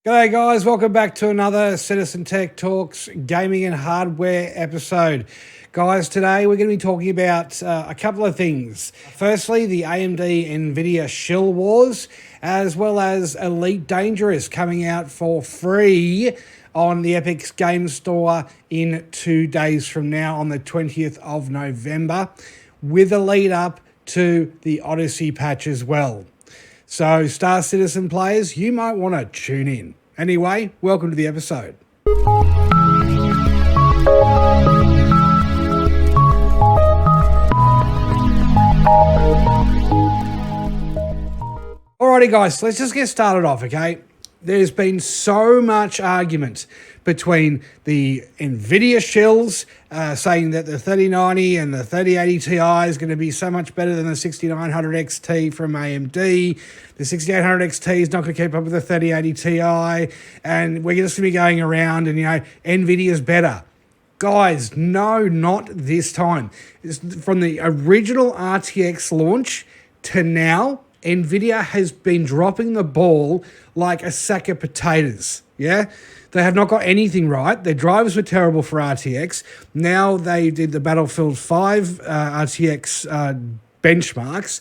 G'day guys, welcome back to another Citizen Tech Talks gaming and hardware episode. Guys, today we're going to be talking about a couple of things. Firstly, the AMD NVIDIA shill wars, as well as Elite Dangerous coming out for free on the Epic Game Store in 2 days from now on the 20th of November, with a lead up to the Odyssey Patch as well. So, Star Citizen players, you might want to tune in. Anyway, welcome to the episode. Alrighty guys, let's just get started off, okay? There's been so much argument between the NVIDIA shills saying that the 3090 and the 3080 Ti is going to be so much better than the 6900 XT from AMD. The 6800 XT is not going to keep up with the 3080 Ti, and we're just going to be going around and, NVIDIA's better. Guys, no, not this time. From the original RTX launch to now, NVIDIA has been dropping the ball like a sack of potatoes, yeah? They have not got anything right. Their drivers were terrible for RTX. Now they did the Battlefield 5 RTX benchmarks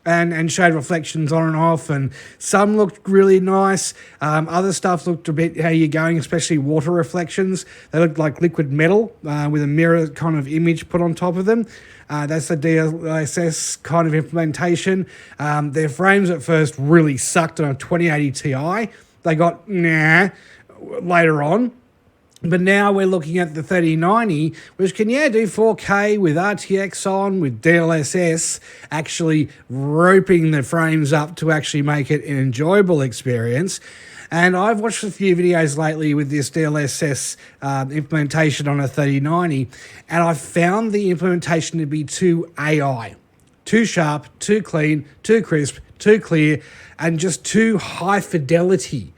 and showed reflections on and off, and some looked really nice. Other stuff looked a bit how you're going, especially water reflections. They looked like liquid metal with a mirror kind of image put on top of them. That's the DLSS kind of implementation. Their frames at first really sucked on a 2080 Ti. They got later on. But now we're looking at the 3090, which can, do 4K with RTX on, with DLSS actually roping the frames up to actually make it an enjoyable experience. And I've watched a few videos lately with this DLSS implementation on a 3090, and I've found the implementation to be too AI. Too sharp, too clean, too crisp, too clear, and just too high fidelity.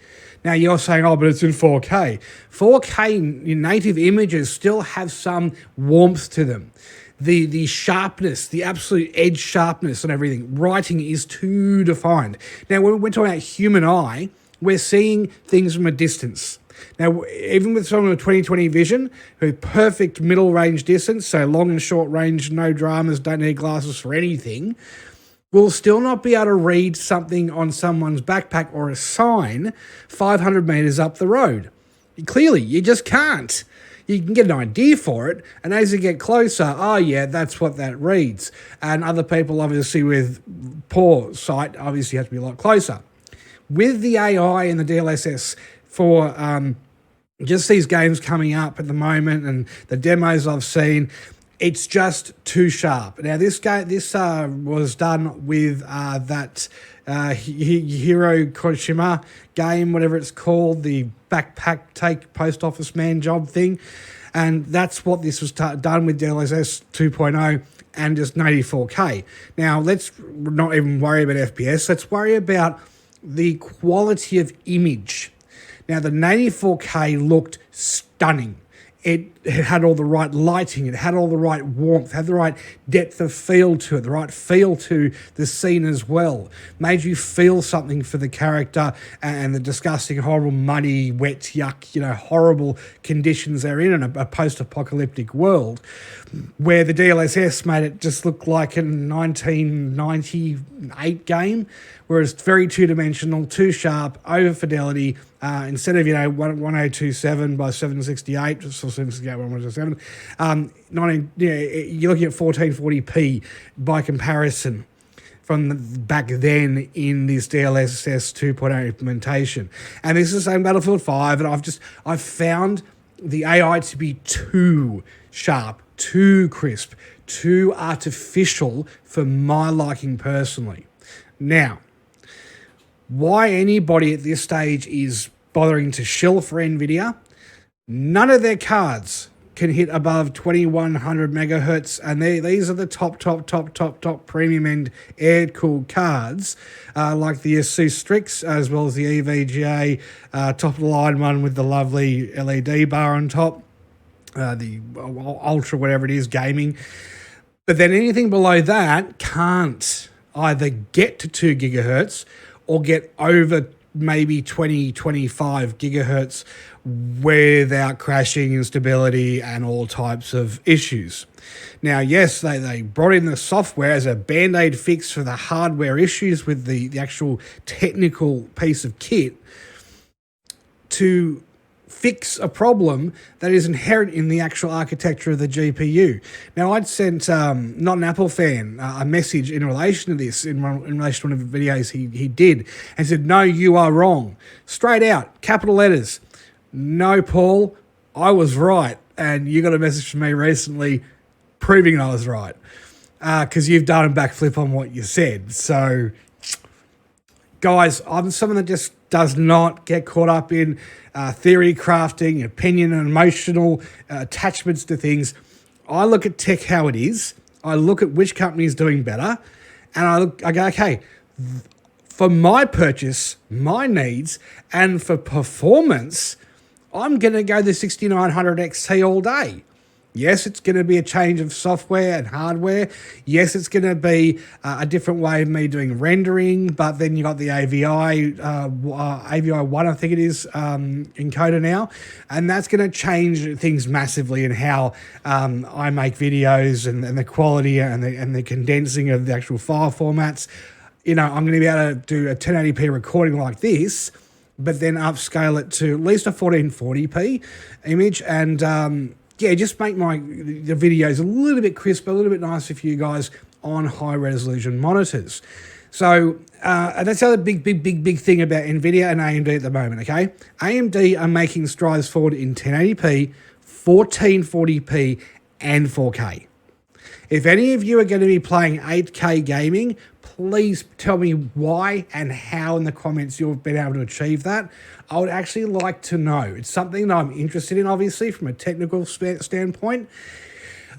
Now, you're saying, but it's in 4K. 4K native images still have some warmth to them. The sharpness, the absolute edge sharpness and everything, writing is too defined. Now, when we're talking about human eye, we're seeing things from a distance. Now, even with someone with 20/20 vision, with perfect middle range distance, so long and short range, no dramas, don't need glasses for anything, we'll still not be able to read something on someone's backpack or a sign 500 metres up the road. Clearly, you just can't. You can get an idea for it, and as you get closer, that's what that reads. And other people, obviously, with poor sight, obviously have to be a lot closer. With the AI and the DLSS for just these games coming up at the moment and the demos I've seen, it's just too sharp. Now, this was done with that Hiro Koshima game, whatever it's called, the backpack take post office man job thing. And that's what this was done with DLSS 2.0 and just 84K. Now, let's not even worry about FPS. Let's worry about the quality of image. Now, the 84K looked stunning. It had all the right lighting, it had all the right warmth, had the right depth of field to it, the right feel to the scene as well. Made you feel something for the character and the disgusting, horrible, muddy, wet, yuck, horrible conditions they're in a post-apocalyptic world, where the DLSS made it just look like a 1998 game, whereas it's very two-dimensional, too sharp, over-fidelity. Instead of 1027 by 768, or 768 by 127, you're looking at 1440p by comparison from back then in this DLSS 2.0 implementation. And this is the same Battlefield 5, and I've found the AI to be too sharp, too crisp, too artificial for my liking personally. Now, why anybody at this stage is bothering to shill for NVIDIA, none of their cards can hit above 2100 megahertz, and these are the top premium end air-cooled cards, like the Asus Strix, as well as the EVGA top-of-the-line one with the lovely LED bar on top, the Ultra, whatever it is, gaming. But then anything below that can't either get to 2 gigahertz or get over maybe 20, 25 gigahertz without crashing, instability, and all types of issues. Now, yes, they brought in the software as a band-aid fix for the hardware issues with the actual technical piece of kit to fix a problem that is inherent in the actual architecture of the GPU. Now, I'd sent, not an Apple fan, a message in relation to this, in relation to one of the videos he did, and said, no, you are wrong. Straight out, capital letters. No, Paul, I was right. And you got a message from me recently proving I was right, because you've done a backflip on what you said. So, guys, I'm someone that just does not get caught up in theory crafting, opinion, and emotional attachments to things. I look at tech how it is. I look at which company is doing better, and I go, okay, for my purchase, my needs, and for performance, I'm going to go the 6900 XT all day. Yes, it's going to be a change of software and hardware. Yes, it's going to be a different way of me doing rendering, but then you got the AVI 1, I think it is, encoder now, and that's going to change things massively in how I make videos and the quality and the condensing of the actual file formats. You know, I'm going to be able to do a 1080p recording like this, but then upscale it to at least a 1440p image and yeah, just make the videos a little bit crisper, a little bit nicer for you guys on high resolution monitors. So and that's the other big thing about NVIDIA and AMD at the moment, okay? AMD are making strides forward in 1080p, 1440p, and 4K. If any of you are going to be playing 8K gaming, please tell me why and how in the comments you've been able to achieve that. I would actually like to know. It's something that I'm interested in, obviously, from a technical standpoint.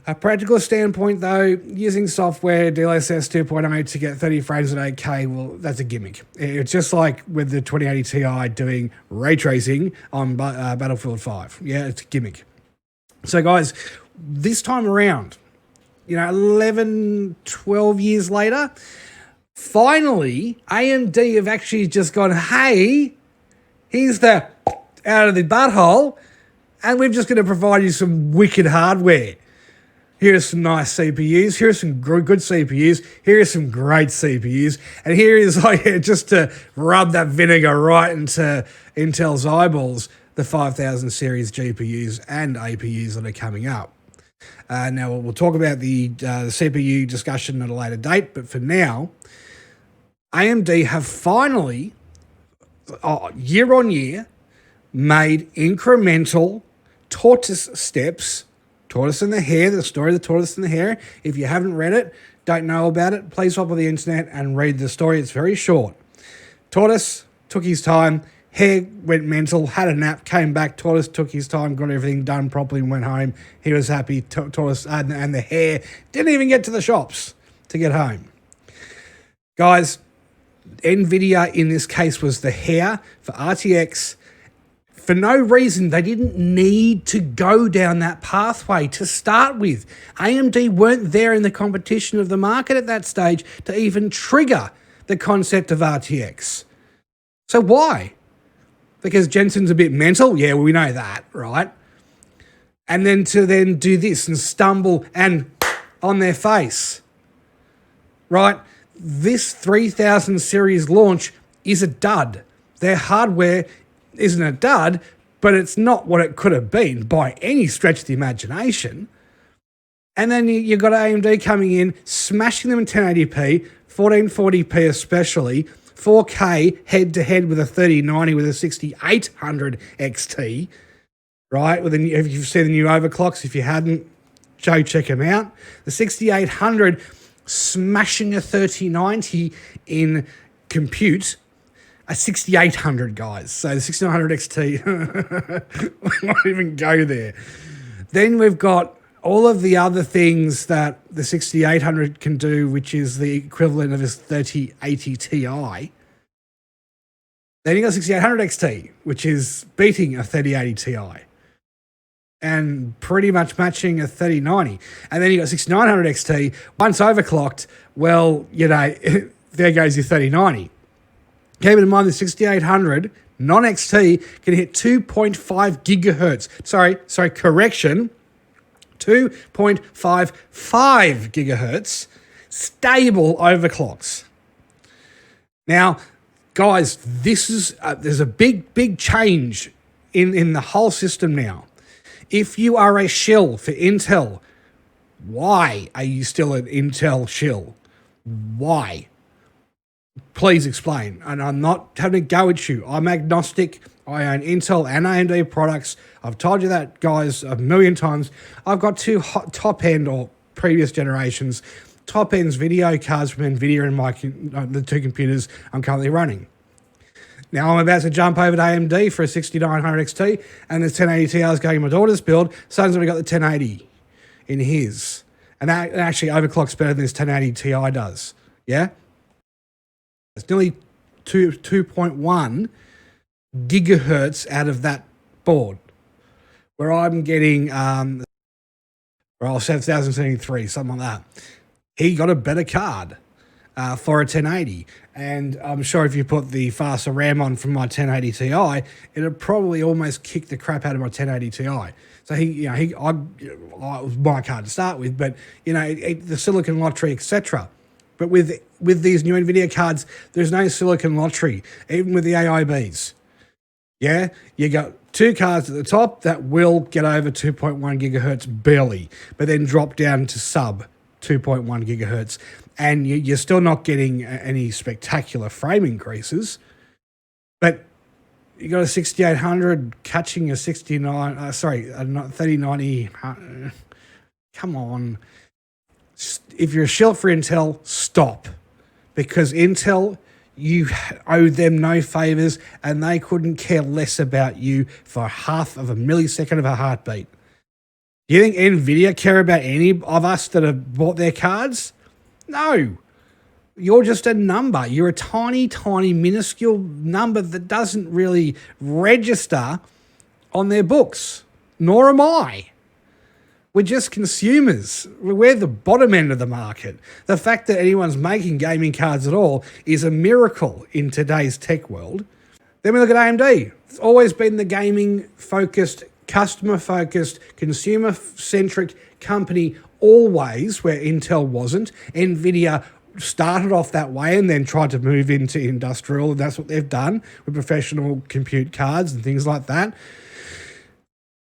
A practical standpoint, though, using software, DLSS 2.0 to get 30 frames at 8K, well, that's a gimmick. It's just like with the 2080 Ti doing ray tracing on Battlefield 5. Yeah, it's a gimmick. So, guys, this time around, 11, 12 years later, finally, AMD have actually just gone, hey, here's the out of the butthole, and we're just going to provide you some wicked hardware. Here are some nice CPUs. Here are some good CPUs. Here are some great CPUs. And here is, just to rub that vinegar right into Intel's eyeballs, the 5000 series GPUs and APUs that are coming up. Now, we'll talk about the CPU discussion at a later date, but for now, AMD have finally, year on year, made incremental tortoise steps. Tortoise and the Hare, the story of the tortoise and the hare. If you haven't read it, don't know about it, please hop on the internet and read the story. It's very short. Tortoise took his time. Hare went mental, had a nap, came back. Tortoise took his time, got everything done properly, and went home. He was happy. Tortoise and the hare didn't even get to the shops to get home. Guys, NVIDIA in this case was the hare for RTX. For no reason, they didn't need to go down that pathway to start with. AMD weren't there in the competition of the market at that stage to even trigger the concept of RTX. So why? Because Jensen's a bit mental? Yeah, well, we know that, right? And then to then do this and stumble and on their face, right? This 3000 series launch is a dud. Their hardware isn't a dud, but it's not what it could have been by any stretch of the imagination. And then you've got AMD coming in, smashing them in 1080p, 1440p especially, 4K head-to-head with a 3090 with a 6800 XT, right? If you've seen the new overclocks, if you hadn't, go check them out. The 6800 smashing a 3090 in compute, a 6800, guys. So the 6900 XT, we won't even go there. Then we've got all of the other things that the 6800 can do, which is the equivalent of a 3080 Ti. Then you got 6800 XT, which is beating a 3080 Ti and pretty much matching a 3090. And then you got 6900 XT. Once overclocked, well, there goes your 3090. Keep in mind the 6800 non-XT can hit 2.5 gigahertz. Sorry, correction. 2.55 gigahertz stable overclocks. Now, guys, this is there's a big change in the whole system now. If you are a shill for Intel, why are you still an Intel shill? Why? Please explain. And I'm not having a go at you. I'm agnostic. I own Intel and AMD products. I've told you that, guys, a million times. I've got two top-end or previous generations, top-end video cards from NVIDIA and the two computers I'm currently running. Now I'm about to jump over to AMD for a 6900 XT, and the 1080 Ti is going in my daughter's build. Son's already got the 1080 in his. And that actually overclocks better than this 1080 Ti does. Yeah? It's nearly 2.1 gigahertz out of that board, where I'm getting 7073, something like that. He got a better card for a 1080, and I'm sure if you put the faster RAM on from my 1080 Ti, it'd probably almost kick the crap out of my 1080 Ti. So it was my card to start with, but the silicon lottery, etc. But with these new NVIDIA cards, there's no silicon lottery, even with the AIBs. Yeah, you got two cards at the top that will get over 2.1 gigahertz barely, but then drop down to sub 2.1 gigahertz, and you're still not getting any spectacular frame increases. But you got a 6800 catching a 3090. Come on. If you're a shill for Intel, stop. Because Intel, you owe them no favors, and they couldn't care less about you for half of a millisecond of a heartbeat. Do you think NVIDIA care about any of us that have bought their cards? No. You're just a number. You're a tiny, minuscule number that doesn't really register on their books. Nor am I. We're just consumers. We're the bottom end of the market. The fact that anyone's making gaming cards at all is a miracle in today's tech world. Then we look at AMD. It's always been the gaming-focused, customer-focused, consumer-centric company always, where Intel wasn't. NVIDIA started off that way and then tried to move into industrial, and that's what they've done with professional compute cards and things like that.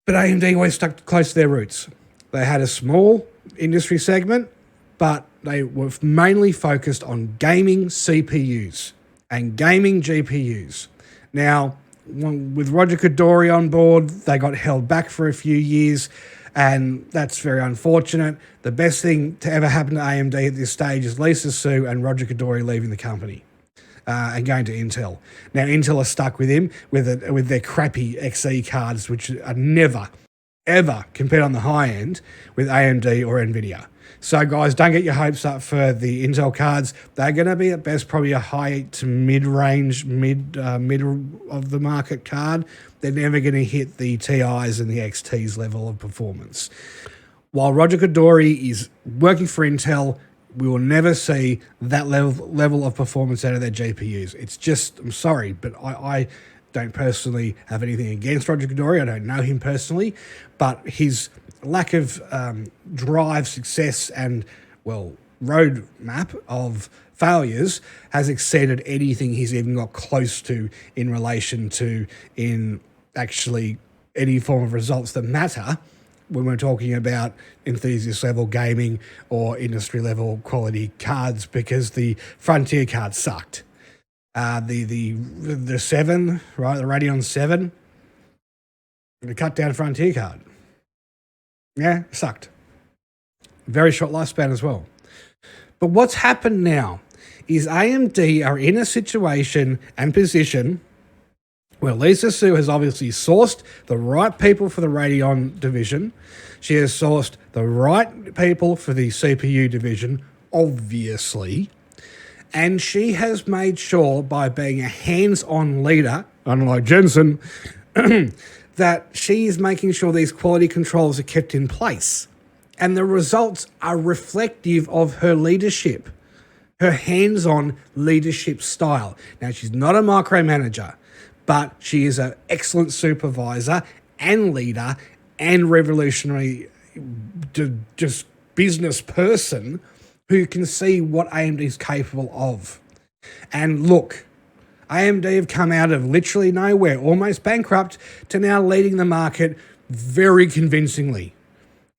But AMD always stuck close to their roots. They had a small industry segment, but they were mainly focused on gaming CPUs and gaming GPUs. Now, with Roger Kadori on board, they got held back for a few years, and that's very unfortunate. The best thing to ever happen to AMD at this stage is Lisa Su and Roger Kadori leaving the company and going to Intel. Now, Intel are stuck with him with their crappy XE cards, which are never, ever compared on the high end with AMD or NVIDIA. So, guys, don't get your hopes up for the Intel cards. They're going to be at best probably a high to mid-range, middle of the market card. They're never going to hit the TIs and the XTs level of performance. While Roger Kadori is working for Intel, we will never see that level of performance out of their GPUs. It's just, I'm sorry, but I don't personally have anything against Roger Kadori. I don't know him personally, but his lack of drive, success, and, roadmap of failures has exceeded anything he's even got close to in relation to in actually any form of results that matter when we're talking about enthusiast level gaming or industry level quality cards, because the Frontier card sucked. The 7, right, the Radeon 7, the cut down Frontier card. Yeah, sucked. Very short lifespan as well. But what's happened now is AMD are in a situation and position where Lisa Su has obviously sourced the right people for the Radeon division. She has sourced the right people for the CPU division, obviously. And she has made sure, by being a hands-on leader, unlike Jensen, that she is making sure these quality controls are kept in place. And the results are reflective of her leadership. her hands-on leadership style. Now, she's not a micromanager, but she is an excellent supervisor and leader and revolutionary just business person who can see what AMD is capable of. And look, AMD have come out of literally nowhere, almost bankrupt, to now leading the market very convincingly.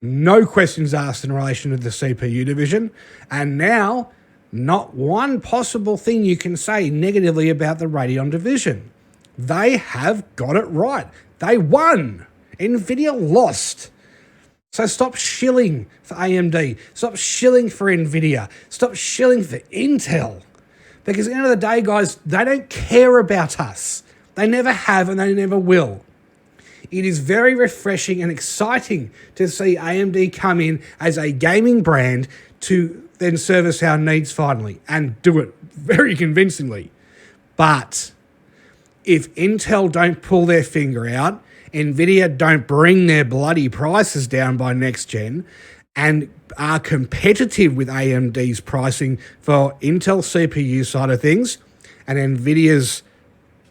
No questions asked in relation to the CPU division. And now, not one possible thing you can say negatively about the Radeon division. They have got it right. They won. NVIDIA lost. So stop shilling for AMD. Stop shilling for NVIDIA. Stop shilling for Intel. Because at the end of the day, guys, they don't care about us. They never have and they never will. It is very refreshing and exciting to see AMD come in as a gaming brand to then service our needs finally and do it very convincingly. But if Intel don't pull their finger out, NVIDIA don't bring their bloody prices down by next gen and are competitive with AMD's pricing for Intel CPU side of things and NVIDIA's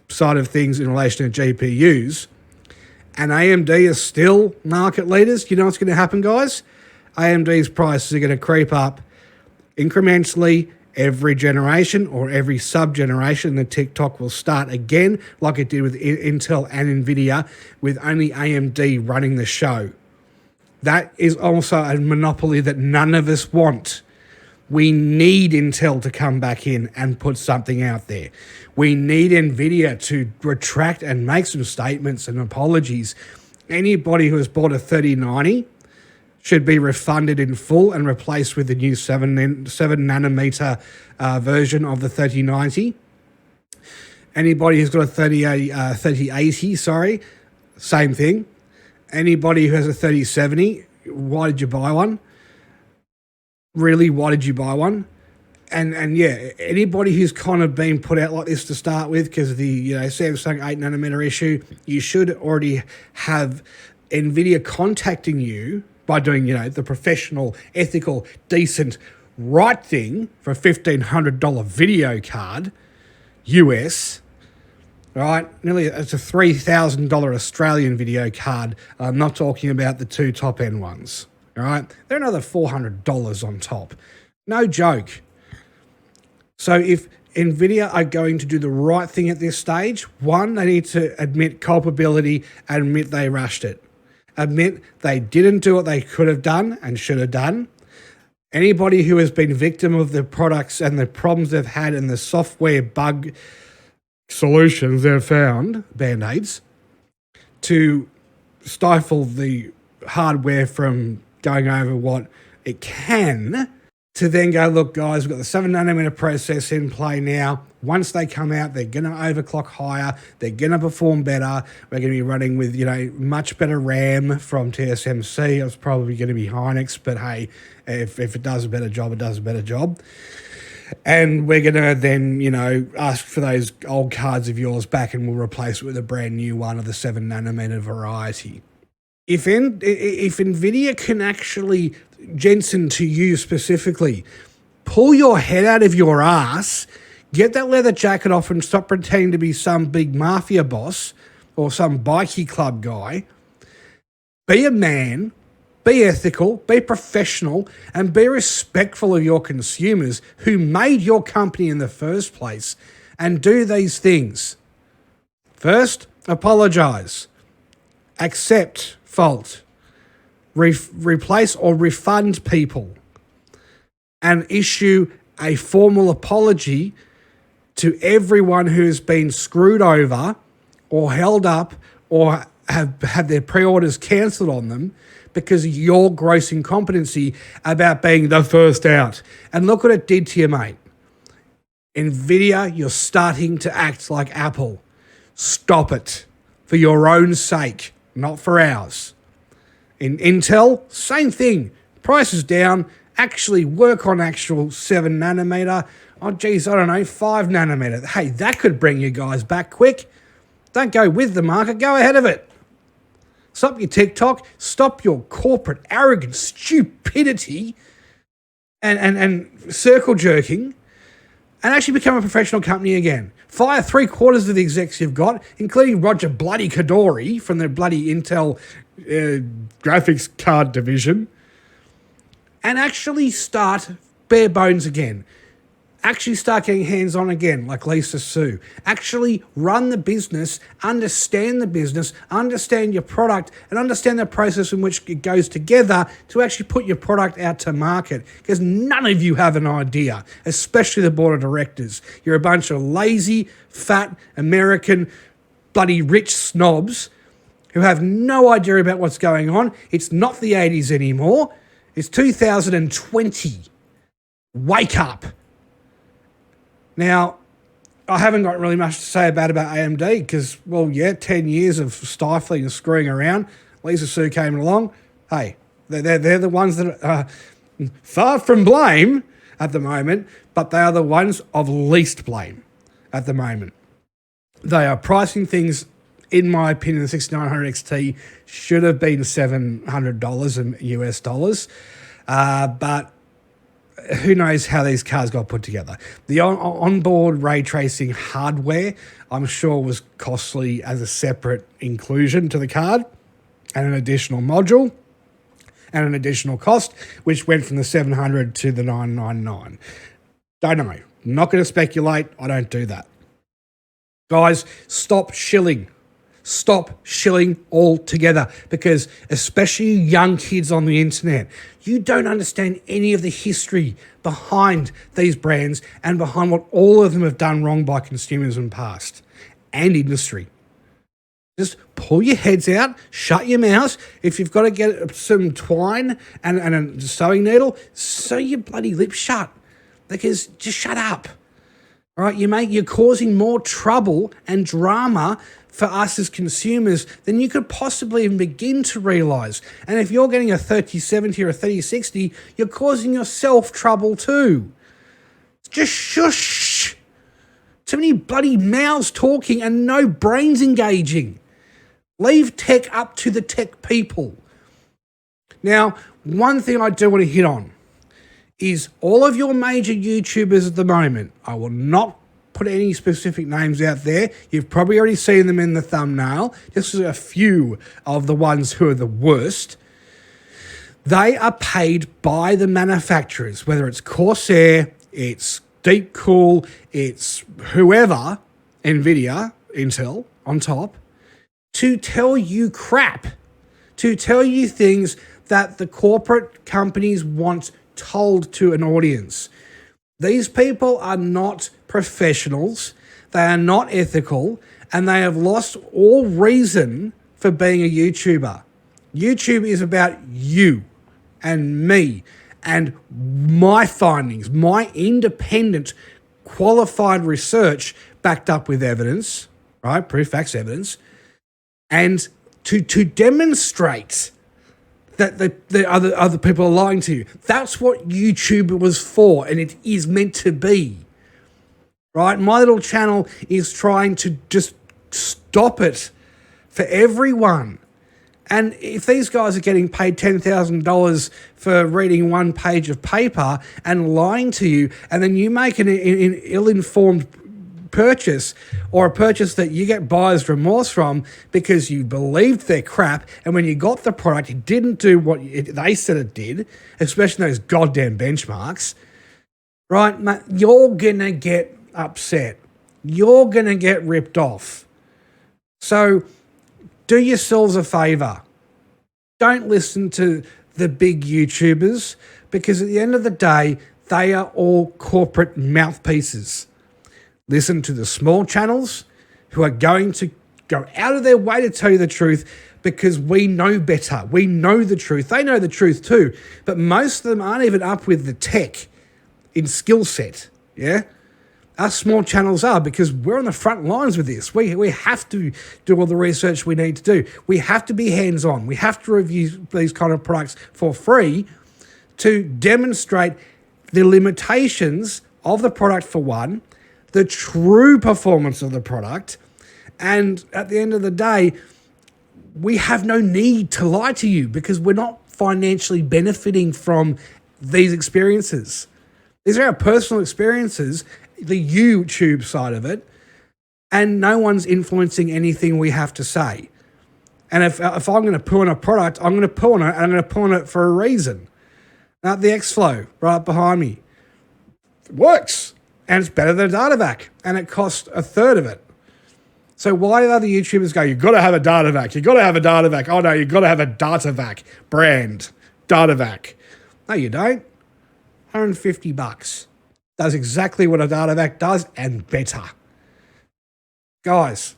side of things in relation to GPUs, and AMD is still market leaders, you know what's going to happen, guys? AMD's prices are going to creep up incrementally every generation or every sub-generation. The TikTok will start again like it did with Intel and NVIDIA, with only AMD running the show. That is also a monopoly that none of us want. We need Intel to come back in and put something out there. We need NVIDIA to retract and make some statements and apologies. Anybody who has bought a 3090 should be refunded in full and replaced with the new 7 nanometer version of the 3090. Anybody who's got a 3080, same thing. Anybody who has a 3070, why did you buy one? Really, why did you buy one? And yeah, anybody who's kind of been put out like this to start with because of the Samsung 8 nanometer issue, you should already have NVIDIA contacting you by doing the professional, ethical, decent, right thing for a $1,500 video card, US. Right, nearly it's a $3,000 Australian video card. I'm not talking about the two top end ones. All right, they're another $400 on top. No joke. So if NVIDIA are going to do the right thing at this stage, one, they need to admit culpability and admit they rushed it. Admit they didn't do what they could have done and should have done. Anybody who has been victim of the products and the problems they've had and the software bug solutions they've found, Band-Aids, to stifle the hardware from going over what it can, to then go, look, guys, we've got the 7 nanometer process in play now. Once they come out, they're going to overclock higher. They're going to perform better. We're going to be running with, much better RAM from TSMC. It's probably going to be Hynix, but hey, if it does a better job, it does a better job. And we're going to then, ask for those old cards of yours back and we'll replace it with a brand new one of the 7 nanometer variety. If NVIDIA can actually, Jensen, to you specifically, pull your head out of your ass, get that leather jacket off and stop pretending to be some big mafia boss or some bikie club guy, be a man, be ethical, be professional, and be respectful of your consumers who made your company in the first place, and do these things. First, apologize. Accept fault. Replace or refund people. And issue a formal apology to everyone who has been screwed over or held up or have had their pre-orders cancelled on them because of your gross incompetency about being the first out. And look what it did to you, mate. NVIDIA, you're starting to act like Apple. Stop it. For your own sake, not for ours. In Intel, same thing. Prices down. Actually work on actual 7 nanometer. Oh, geez, I don't know, 5 nanometer. Hey, that could bring you guys back quick. Don't go with the market. Go ahead of it. Stop your TikTok. Stop your corporate arrogant stupidity and circle jerking and actually become a professional company again. Fire 3/4 of the execs you've got, including Roger bloody Kadori from the bloody Intel graphics card division, and actually start bare bones again. Actually start getting hands-on again, like Lisa Sue. Actually run the business, understand your product, and understand the process in which it goes together to actually put your product out to market. Because none of you have an idea, especially the board of directors. You're a bunch of lazy, fat, American, bloody rich snobs who have no idea about what's going on. It's not the 80s anymore. It's 2020. Wake up. Now, I haven't got really much to say about AMD because, well, yeah, 10 years of stifling and screwing around. Lisa Sue came along. Hey, they're the ones that are far from blame at the moment, but they are the ones of least blame at the moment. They are pricing things, in my opinion, the 6900 XT should have been $700 in US dollars, but who knows how these cars got put together. The onboard ray tracing hardware, I'm sure, was costly as a separate inclusion to the card and an additional module and an additional cost, which went from the 700 to the 999. Don't know. Not going to speculate. I don't do that. Guys, stop shilling. Stop shilling altogether, because especially young kids on the internet, you don't understand any of the history behind these brands and behind what all of them have done wrong by consumers in the past and industry. Just pull your heads out, shut your mouths. If you've got to get some twine and a sewing needle, sew your bloody lips shut, because just shut up. All right, you're causing more trouble and drama for us as consumers than you could possibly even begin to realise. And if you're getting a 3070 or a 3060, you're causing yourself trouble too. Just shush. Too many bloody mouths talking and no brains engaging. Leave tech up to the tech people. Now, one thing I do want to hit on is all of your major YouTubers at the moment. I will not put any specific names out there. You've probably already seen them in the thumbnail. Just a few of the ones who are the worst. They are paid by the manufacturers, whether it's Corsair, it's Deepcool, it's whoever, Nvidia, Intel, on top, to tell you crap, to tell you things that the corporate companies want told to an audience. These people are not professionals, they are not ethical, and they have lost all reason for being a YouTuber. YouTube is about you and me and my findings, my independent, qualified research backed up with evidence, right? Proof, facts, evidence. And to demonstrate that the other people are lying to you. That's what YouTube was for, and it is meant to be. Right? My little channel is trying to just stop it for everyone. And if these guys are getting paid $10,000 for reading one page of paper and lying to you, and then you make an ill-informed purchase, or a purchase that you get buyer's remorse from because you believed their crap, and when you got the product, it didn't do what they said it did, especially those goddamn benchmarks, right, mate, you're going to get upset. You're going to get ripped off. So do yourselves a favour. Don't listen to the big YouTubers, because at the end of the day, they are all corporate mouthpieces. Listen to the small channels who are going to go out of their way to tell you the truth, because we know better. We know the truth. They know the truth too. But most of them aren't even up with the tech in skill set. Yeah? Us small channels are, because we're on the front lines with this. We have to do all the research we need to do. We have to be hands-on. We have to review these kind of products for free to demonstrate the limitations of the product for one, the true performance of the product, and at the end of the day, we have no need to lie to you, because we're not financially benefiting from these experiences. These are our personal experiences, the YouTube side of it, and no one's influencing anything we have to say. And if I'm going to put on a product, I'm going to put on it, and I'm going to put on it for a reason. Now, the X-Flow right behind me, it works, and it's better than a data vac, and it costs a third of it. So why do other YouTubers go, you've got to have a data vac, you've got to have a data vac. Oh no, you've got to have a data vac brand, data vac. No, you don't. $150. Does exactly what a data vac does and better. Guys,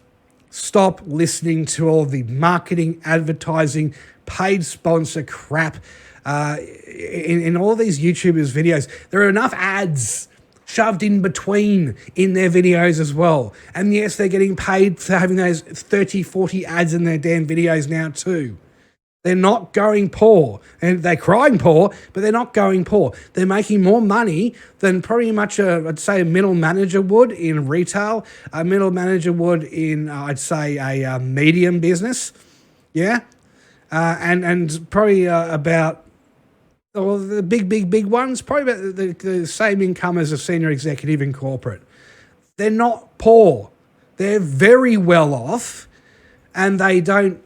stop listening to all the marketing, advertising, paid sponsor crap. In all these YouTubers' videos, there are enough ads shoved in between in their videos as well. And yes, they're getting paid for having those 30, 40 ads in their damn videos now too. They're not going poor. And they're crying poor, but they're not going poor. They're making more money than pretty much, I'd say, a middle manager would in retail. A middle manager would in, I'd say, a medium business. Yeah? And probably about, well, the big ones, probably about the same income as a senior executive in corporate. They're not poor. They're very well off, and they don't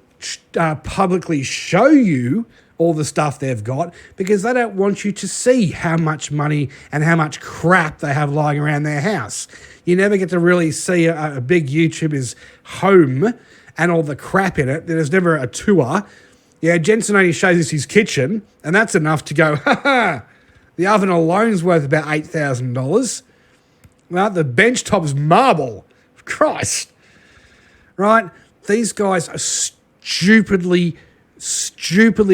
publicly show you all the stuff they've got because they don't want you to see how much money and how much crap they have lying around their house. You never get to really see a big YouTuber's home and all the crap in it. There's never a tour. Yeah, Jensen only shows us his kitchen, and that's enough to go, the oven alone's worth about $8,000. Well, the bench top's marble. Christ. Right? These guys are stupidly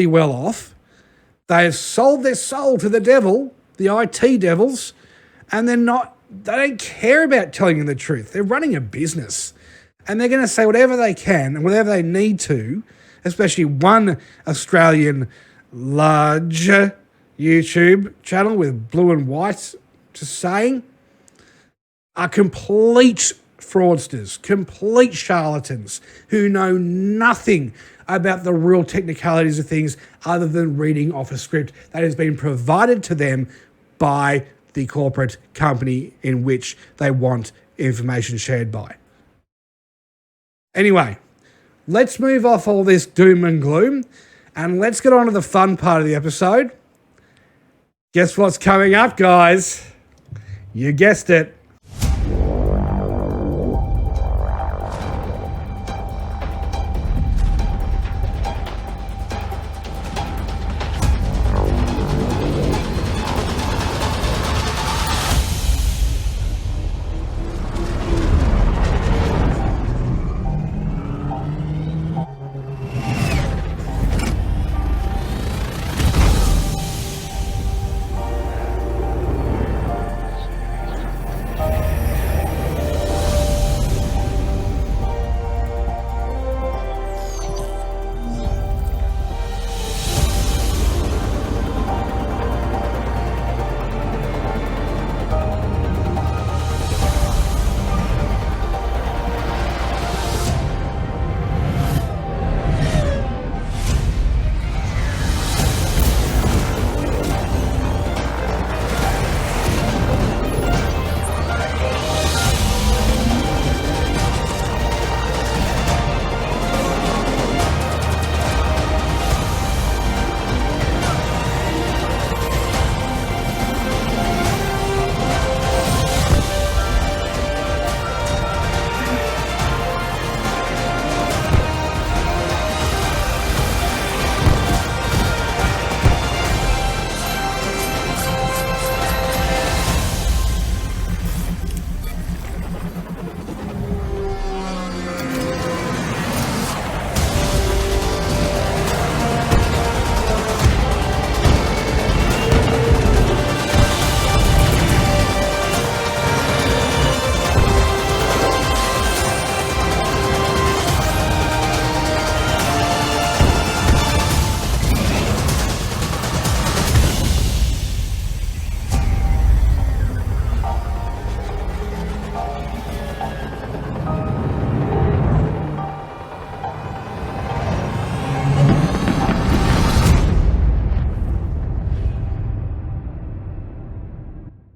well off. They have sold their soul to the devil, the IT devils, and they don't care about telling you the truth. They're running a business, and they're going to say whatever they can and whatever they need to, especially one Australian large YouTube channel with blue and white just saying, are complete fraudsters, complete charlatans who know nothing about the real technicalities of things other than reading off a script that has been provided to them by the corporate company in which they want information shared by. Anyway, let's move off all this doom and gloom and let's get on to the fun part of the episode. Guess what's coming up, guys? You guessed it.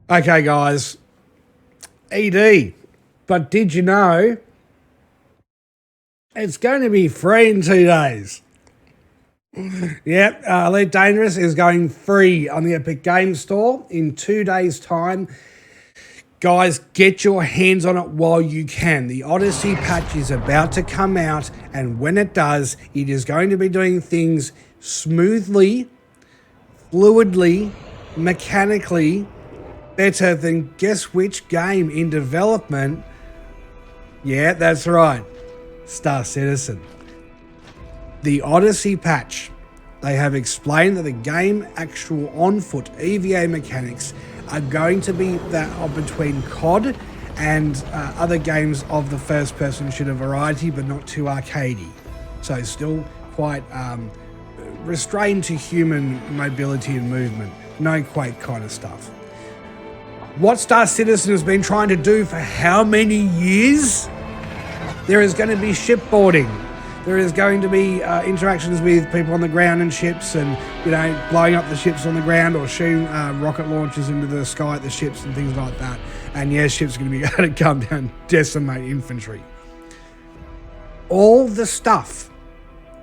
Okay, guys, ED. But did you know it's going to be free in 2 days? Yep, Elite Dangerous is going free on the Epic Games Store in 2 days' time. Guys, get your hands on it while you can. The Odyssey patch is about to come out, and when it does, it is going to be doing things smoothly, fluidly, mechanically, better than guess which game in development? Yeah, that's right, Star Citizen. The Odyssey patch, they have explained that the game actual on-foot EVA mechanics are going to be that of between COD and other games of the first-person shooter variety, but not too arcadey. So still quite restrained to human mobility and movement. No Quake kind of stuff. What Star Citizen has been trying to do for how many years? There is going to be shipboarding. There is going to be interactions with people on the ground and ships, and blowing up the ships on the ground or shooting rocket launchers into the sky at the ships and things like that. And yes, ships are going to be able to come down and decimate infantry. All the stuff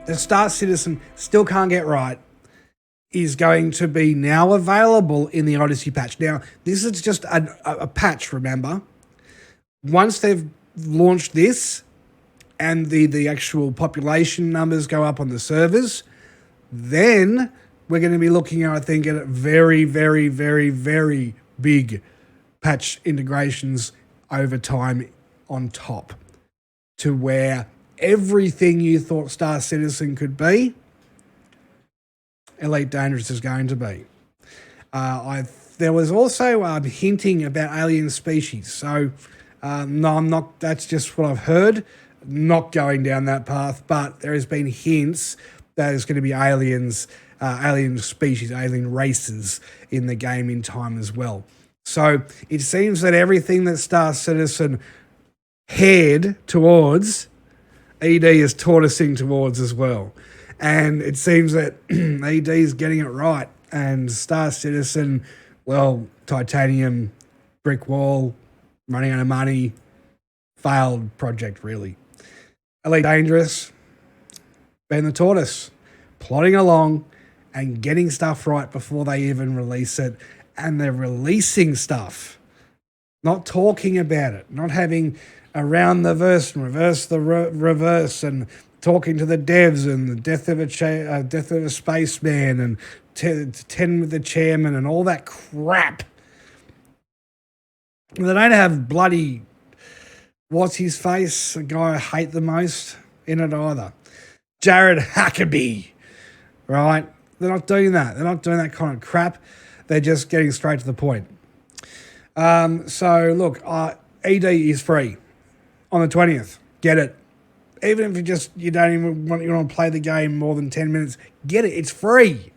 that Star Citizen still can't get right is going to be now available in the Odyssey patch. Now, this is just a patch, remember. Once they've launched this, and the actual population numbers go up on the servers, then we're going to be looking at, I think, at very, very, very, very big patch integrations over time on top, to where everything you thought Star Citizen could be, Elite Dangerous is going to be. There was also hinting about alien species. So, no, I'm not. That's just what I've heard. Not going down that path, but there has been hints that there's going to be aliens, alien species, alien races in the game in time as well. So it seems that everything that Star Citizen head towards, ED is tortoising towards as well. And it seems that ED is getting it right. And Star Citizen, well, titanium, brick wall, running out of money, failed project really. Elite Dangerous, being the tortoise, plodding along and getting stuff right before they even release it. And they're releasing stuff, not talking about it, not having around the verse and reverse the reverse, and talking to the devs and the death of a spaceman and 10 with the chairman and all that crap. They don't have bloody, what's his face, the guy I hate the most in it either, Jared Huckabee, right? They're not doing that. They're not doing that kind of crap. They're just getting straight to the point. So look, ED is free on the 20th. Get it. Even if you don't even want to play the game more than 10 minutes, get it. It's free.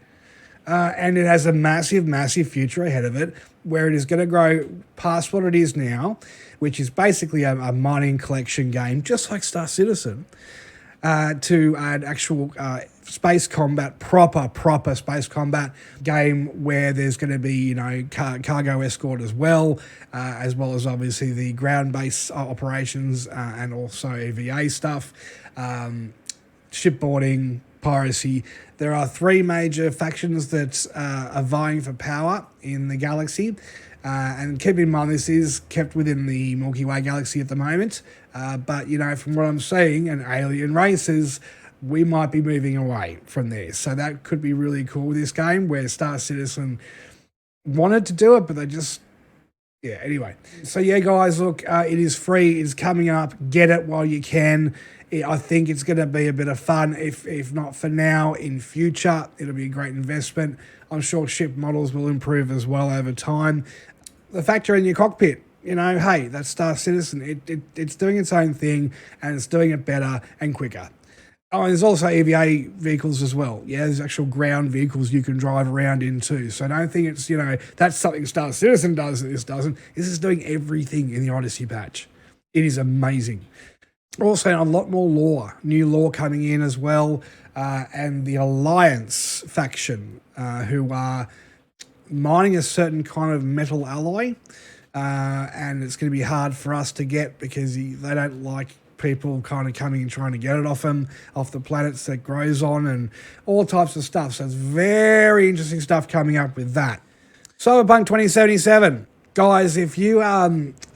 And it has a massive, massive future ahead of it, where it is going to grow past what it is now, which is basically a mining collection game, just like Star Citizen, to add actual space combat, proper space combat game, where there's going to be, cargo escort as well as obviously the ground-based operations and also EVA stuff, shipboarding, piracy. There are 3 major factions that are vying for power in the galaxy. And keep in mind, this is kept within the Milky Way galaxy at the moment. But, from what I'm seeing, and alien races, we might be moving away from there. So that could be really cool with this game, where Star Citizen wanted to do it, but they just... Yeah, anyway. So, yeah, guys, look, it is free. It's coming up. Get it while you can. I think it's going to be a bit of fun, if not for now, in future. It'll be a great investment. I'm sure ship models will improve as well over time. The factor in your cockpit, hey, that's Star Citizen. It's doing its own thing, and it's doing it better and quicker. Oh, and there's also EVA vehicles as well. Yeah, there's actual ground vehicles you can drive around in too. So I don't think it's, that's something Star Citizen does that this doesn't. This is doing everything in the Odyssey patch. It is amazing. Also, a lot more lore, new lore coming in as well, and the Alliance faction, who are mining a certain kind of metal alloy, and it's going to be hard for us to get because they don't like people kind of coming and trying to get it off them, off the planets that grows on, and all types of stuff. So it's very interesting stuff coming up with that. Cyberpunk 2077. Guys, if you are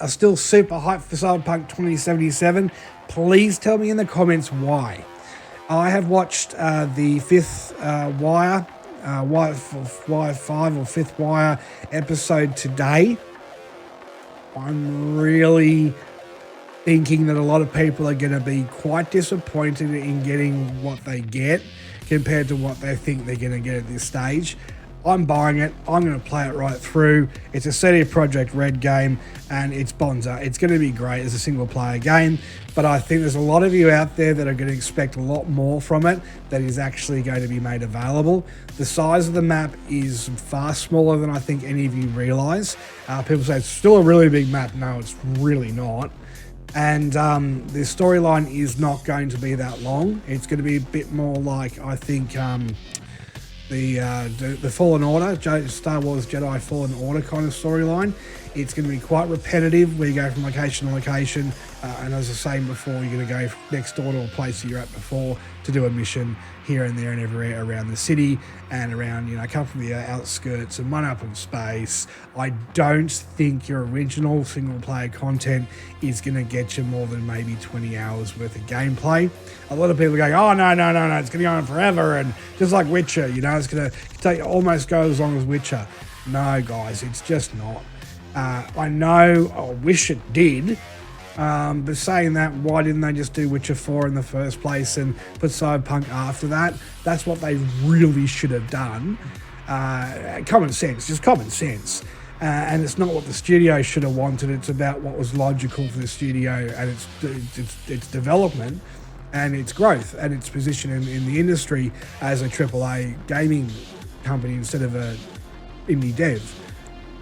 still super hyped for Cyberpunk 2077, please tell me in the comments why. I have watched the fifth Wire 5 or fifth Wire episode today. I'm really thinking that a lot of people are going to be quite disappointed in getting what they get compared to what they think they're going to get at this stage. I'm buying it. I'm going to play it right through. It's a CD Projekt Red game, and it's bonza. It's going to be great as a single-player game, but I think there's a lot of you out there that are going to expect a lot more from it that is actually going to be made available. The size of the map is far smaller than I think any of you realise. People say it's still a really big map. No, it's really not. And the storyline is not going to be that long. It's going to be a bit more like, I think, the Fallen Order, Star Wars Jedi Fallen Order kind of storyline. It's going to be quite repetitive where you go from location to location, and as I was saying before, you're going to go next door to a place that you're at before to do a mission here and there and everywhere around the city and around, a couple of the outskirts and one up in space. I don't think your original single player content is going to get you more than maybe 20 hours worth of gameplay. A lot of people are going, oh, no, it's going to go on forever, and just like Witcher, it's going to take almost go as long as Witcher. No, guys, it's just not. I know, I wish it did, but saying that, why didn't they just do Witcher 4 in the first place and put Cyberpunk after that? That's what they really should have done. Common sense, just common sense. And it's not what the studio should have wanted. It's about what was logical for the studio and its development and its growth and its position in the industry as a AAA gaming company instead of a indie dev.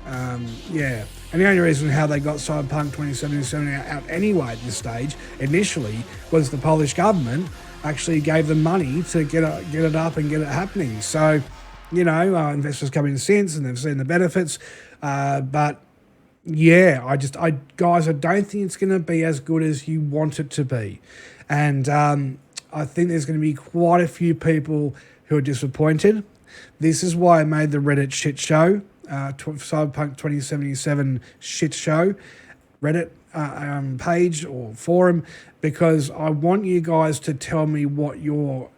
And the only reason how they got Cyberpunk 2077 out anyway at this stage initially was the Polish government actually gave them money to get it up and get it happening. So, investors come in since and they've seen the benefits. But yeah, guys, I don't think it's going to be as good as you want it to be. And I think there's going to be quite a few people who are disappointed. This is why I made the Reddit shit show. Cyberpunk 2077 shit show Reddit page or forum, because I want you guys to tell me what your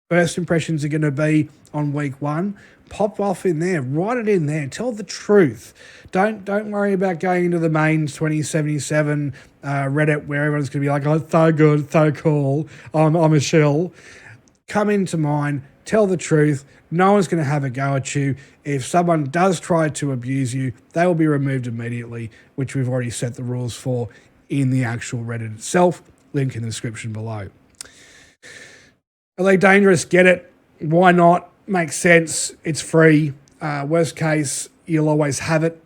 first impressions are going to be on week one. Pop off in there, write it in there, tell the truth. Don't worry about going into the main 2077 Reddit where everyone's going to be like, oh, it's so good, so cool, I'm a shill. Come into mine, tell the truth. No one's going to have a go at you. If someone does try to abuse you, they will be removed immediately, which we've already set the rules for in the actual Reddit itself. Link in the description below. Are they dangerous? Get it. Why not? Makes sense. It's free. Worst case, you'll always have it.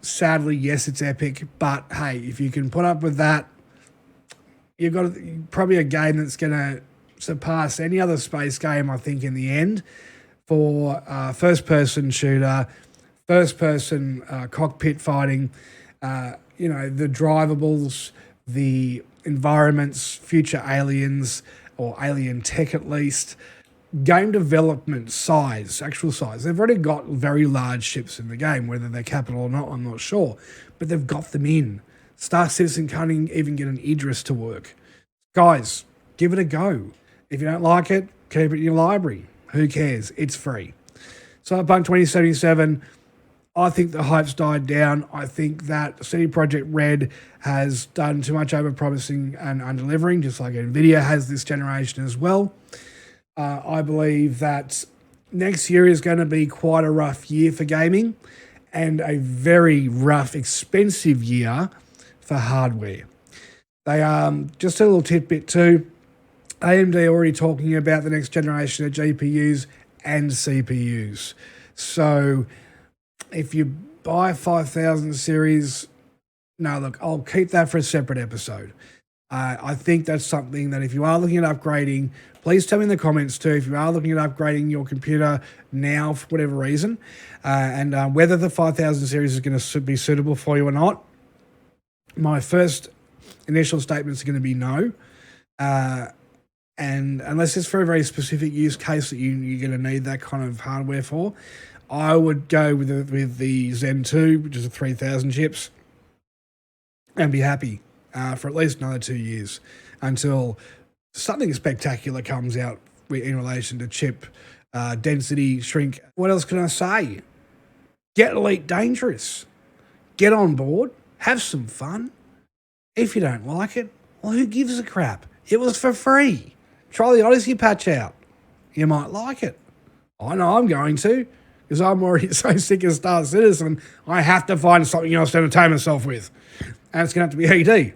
Sadly, yes, it's epic. But hey, if you can put up with that, you've got probably a game that's going to surpass any other space game, I think, in the end. For first-person shooter, first-person cockpit fighting, the drivables, the environments, future aliens, or alien tech at least, game development size, actual size. They've already got very large ships in the game, whether they're capital or not, I'm not sure. But they've got them in. Star Citizen can't even get an Idris to work. Guys, give it a go. If you don't like it, keep it in your library. Who cares? It's free. Cyberpunk 2077, I think the hype's died down. I think that CD Projekt Red has done too much overpromising and under-delivering, just like NVIDIA has this generation as well. I believe that next year is going to be quite a rough year for gaming and a very rough, expensive year for hardware. They just a little tidbit too. AMD are already talking about the next generation of GPUs and CPUs. So if you buy a 5000 series, no, look, I'll keep that for a separate episode. I think that's something that if you are looking at upgrading, please tell me in the comments too if you are looking at upgrading your computer now for whatever reason, and whether the 5000 series is going to be suitable for you or not. My first initial statements are going to be no. And unless it's for a very specific use case that you're going to need that kind of hardware for, I would go with the Zen 2, which is a 3000 chips, and be happy for at least another 2 years until something spectacular comes out in relation to chip density, shrink. What else can I say? Get Elite Dangerous. Get on board. Have some fun. If you don't like it, well, who gives a crap? It was for free. Try the Odyssey Patch out. You might like it. I know I'm going to, because I'm already so sick of Star Citizen, I have to find something else to entertain myself with. And it's going to have to be ED.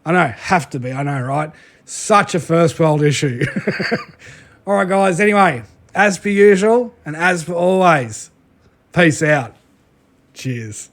I know, have to be, I know, right? Such a first world issue. All right, guys, anyway, as per usual and as per always, peace out. Cheers.